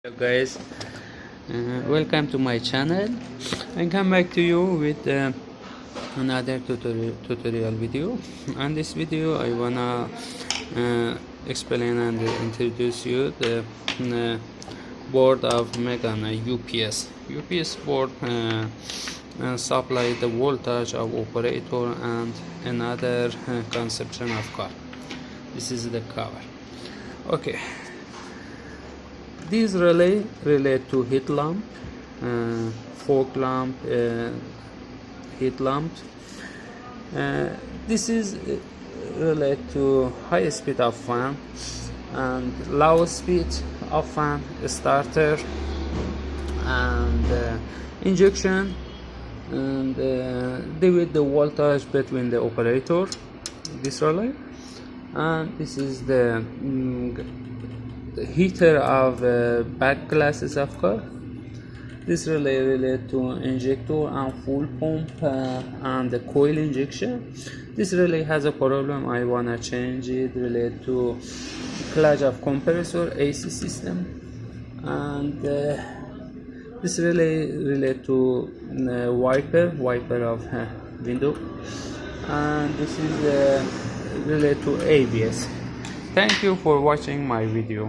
Hello guys, welcome to my channel. I come back to you with another tutorial video. On this video I wanna explain and introduce you the board of Megane UPS board supply the voltage of operator and another conception of car. This is the cover. Okay, these relay relate to heat lamp, fog lamp, heat lamp. This is relate to high speed of fan and low speed of fan starter and injection, and deal with the voltage between the operator, this relay, and this is the heater of back glasses of car. This relay relate to injector and fuel pump and the coil injection. This relay has a problem, I wanna change it, relate to clutch of compressor AC system, and this relay relate to wiper of window, and this is relate to ABS. Thank you for watching my video.